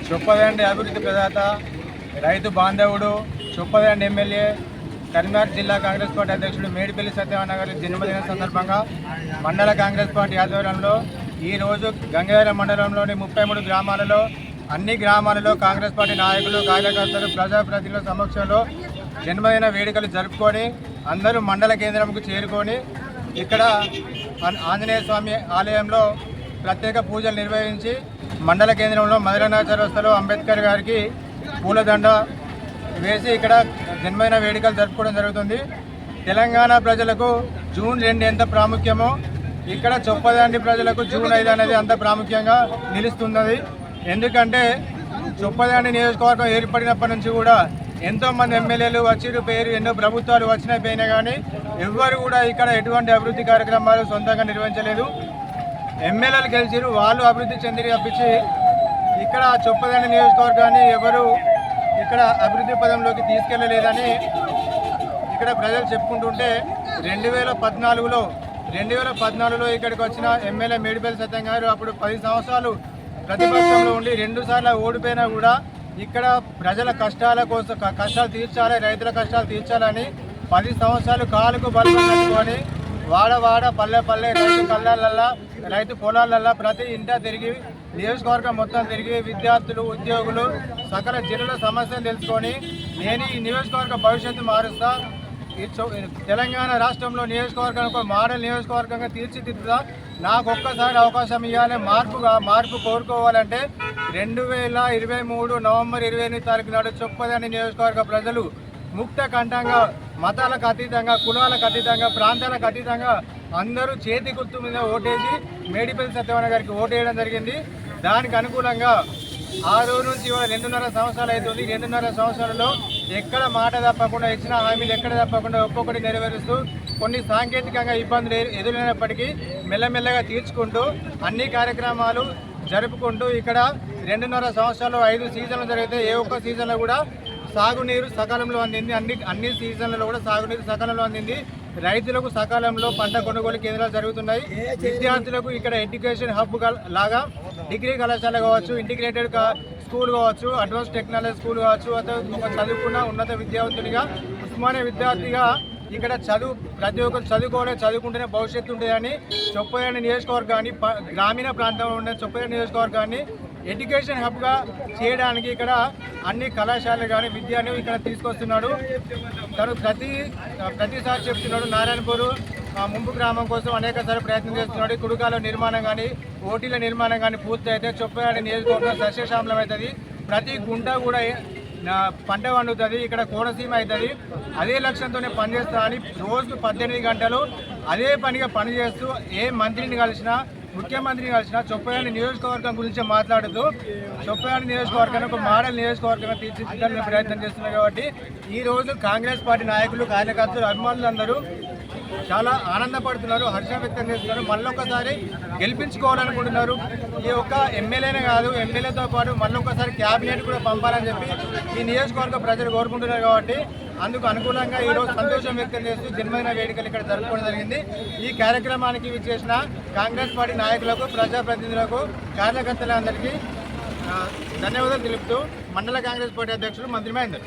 చొప్పదండి అభివృద్ధి ప్రదాత, రైతు బాంధవుడు, చొప్పదండి ఎమ్మెల్యే, కరీంనగర్ జిల్లా కాంగ్రెస్ పార్టీ అధ్యక్షుడు మేడిపల్లి సత్యనారాయణ గారి జన్మదిన సందర్భంగా మండల కాంగ్రెస్ పార్టీ ఆధ్వర్యంలో ఈరోజు గంగాధర మండలంలోని 33 గ్రామాలలో అన్ని గ్రామాలలో కాంగ్రెస్ పార్టీ నాయకులు, కార్యకర్తలు, ప్రజాప్రతినిధుల సమక్షంలో జన్మదిన వేడుకలు జరుపుకొని అందరూ మండల కేంద్రంకు చేరుకొని ఇక్కడ ఆంజనేయ స్వామి ఆలయంలో ప్రత్యేక పూజలు నిర్వహించి మండల కేంద్రంలో మధురనాథ చౌరస్తాలో అంబేద్కర్ గారికి పూలదండ వేసి ఇక్కడ జన్మదిన వేడుకలు జరుపుకోవడం జరుగుతుంది. తెలంగాణ ప్రజలకు జూన్ 2 ఎంత ప్రాముఖ్యమో ఇక్కడ చొప్పదండి ప్రజలకు జూన్ 5 అనేది అంత ప్రాముఖ్యంగా నిలుస్తున్నది. ఎందుకంటే చొప్పదండి నియోజకవర్గం ఏర్పడినప్పటి నుంచి కూడా ఎంతోమంది ఎమ్మెల్యేలు వచ్చిరు పేరు, ఎన్నో ప్రభుత్వాలు వచ్చినా పోయినా కానీ ఎవ్వరు కూడా ఇక్కడ ఎటువంటి అభివృద్ధి కార్యక్రమాలు సొంతంగా నిర్వహించలేదు. ఎమ్మెల్యేలు గెలిచిరు, వాళ్ళు అభివృద్ధి చెందిరి తప్పించి ఇక్కడ చొప్పదండి నియోజకవర్గాన్ని ఎవరు ఇక్కడ అభివృద్ధి పదంలోకి తీసుకెళ్లలేదని ఇక్కడ ప్రజలు చెప్పుకుంటుంటే 2014లో ఇక్కడికి వచ్చిన ఎమ్మెల్యే మేడిపల్లి సత్యం గారు అప్పుడు 10 సంవత్సరాలు ప్రతిపక్షంలో ఉండి 2 సార్లు ఓడిపోయినా కూడా ఇక్కడ ప్రజల కష్టాల కోసం కష్టాలు తీర్చాలి, రైతుల కష్టాలు తీర్చాలని 10 సంవత్సరాలు కాలుకు బలం కట్టుకొని వాడ పల్లె రైతు కళ్ళల్లో, రైతు పొలాలల్లో ప్రతి ఇంటా తిరిగి నియోజకవర్గం మొత్తం తిరిగి విద్యార్థులు, ఉద్యోగులు, సకల జిల్లాల సమస్యలు తెలుసుకొని నేను ఈ నియోజకవర్గ భవిష్యత్తు మారుస్తా, తెలంగాణ రాష్ట్రంలో నియోజకవర్గాన్ని ఒక మోడల్ నియోజకవర్గంగా తీర్చిదిద్దుతా, నాకు ఒక్కసారి అవకాశం ఇవ్వాలి, మార్పు కోరుకోవాలంటే 2023 నవంబర్ 28 తారీఖు నాడు చొప్పదండి నియోజకవర్గ ప్రజలు ముక్త కంఠంగా, మతాలకు అతీతంగా, కులాలకు అతీతంగా, ప్రాంతాలకు అతీతంగా అందరూ చేతి గుర్తు మీద ఓటేసి మేడిపల్లి సత్యనారాయణ గారికి ఓటేయడం జరిగింది. దానికి అనుకూలంగా ఆ రోజు నుంచి ఇవాళ 2.5 సంవత్సరాలు అవుతుంది. 2.5 సంవత్సరాలలో ఎక్కడ మాట తప్పకుండా, ఇచ్చిన హామీలు ఎక్కడ తప్పకుండా ఒక్కొక్కటి నెరవేరుస్తూ కొన్ని సాంకేతికంగా ఇబ్బందులు ఎదురైనప్పటికీ మెల్లమెల్లగా తీర్చుకుంటూ అన్ని కార్యక్రమాలు జరుపుకుంటూ ఇక్కడ 2.5 సంవత్సరాలు 5 సీజన్లు జరిగితే ఏ ఒక్క సీజన్లో కూడా సాగునీరు సకాలంలో అందింది. అన్ని సీజన్లలో కూడా సాగునీరు సకాలంలో అందింది. రైతులకు సకాలంలో పంట కొనుగోలు కేంద్రాలు జరుగుతున్నాయి. విద్యార్థులకు ఇక్కడ ఎడ్యుకేషన్ హబ్ లాగా డిగ్రీ కళాశాల కావచ్చు, ఇంటిగ్రేటెడ్ స్కూల్ కావచ్చు, అడ్వాన్స్ టెక్నాలజీ స్కూల్ కావచ్చు, ఒక చదువుకున్న ఉన్నత విద్యావంతునిగా, ఉస్మానియా విద్యార్థిగా ఇక్కడ ప్రతి ఒక్కరు చదువుకుంటేనే భవిష్యత్తు ఉంటుందని చొప్పదండి నియోజకవర్గాన్ని, గ్రామీణ ప్రాంతంలో ఉండే చొప్పదండి నియోజకవర్గాన్ని ఎడ్యుకేషన్ హబ్గా చేయడానికి ఇక్కడ అన్ని కళాశాలలు కానీ విద్యను ఇక్కడ తీసుకొస్తున్నాడు. తను ప్రతిసారి చెప్తున్నాడు నారాయణపూర్ ముంపు గ్రామం కోసం అనేకసార్లు ప్రయత్నం చేస్తున్నాడు. కుడుకాల నిర్మాణం కానీ, ఓటీల నిర్మాణం కానీ పూర్తి అయితే చొప్పదండి నియోజకవర్గం సస్యశ్యామలం అవుతుంది. ప్రతి గుంట కూడా పంట పండుతుంది, ఇక్కడ కోనసీమ అవుతుంది. అదే లక్ష్యంతోనే పనిచేస్తా అని రోజుకు 18 గంటలు అదే పనిగా పనిచేస్తూ ఏ మంత్రిని కలిసినా, ముఖ్యమంత్రిని కలిసిన చొప్పదండి నియోజకవర్గం గురించి మాట్లాడుతూ చొప్పదండి నియోజకవర్గాన్ని ఒక మోడల్ నియోజకవర్గంగా తీర్చిదిద్దాలని ప్రయత్నం చేస్తున్నారు. కాబట్టి ఈరోజు కాంగ్రెస్ పార్టీ నాయకులు, కార్యకర్తలు, అభిమానులు అందరూ చాలా ఆనందపడుతున్నారు, హర్షం వ్యక్తం చేస్తున్నారు. మళ్ళొక్కసారి గెలిపించుకోవాలనుకుంటున్నారు. ఈ ఒక్క ఎమ్మెల్యేనే కాదు, ఎమ్మెల్యేతో పాటు మళ్ళొక్కసారి క్యాబినెట్ కూడా పంపాలని చెప్పి ఈ నియోజకవర్గ ప్రజలు కోరుకుంటున్నారు. కాబట్టి అందుకు అనుకూలంగా ఈరోజు సంతోషం వ్యక్తం చేస్తూ జన్మదిన వేడుకలు ఇక్కడ జరుపుకోవడం జరిగింది. ఈ కార్యక్రమానికి విచ్చేసిన కాంగ్రెస్ పార్టీ నాయకులకు, ప్రజాప్రతినిధులకు, కార్యకర్తలందరికీ ధన్యవాదాలు తెలుపుతూ మండల కాంగ్రెస్ పార్టీ అధ్యక్షులు మంత్రి మహేందర్.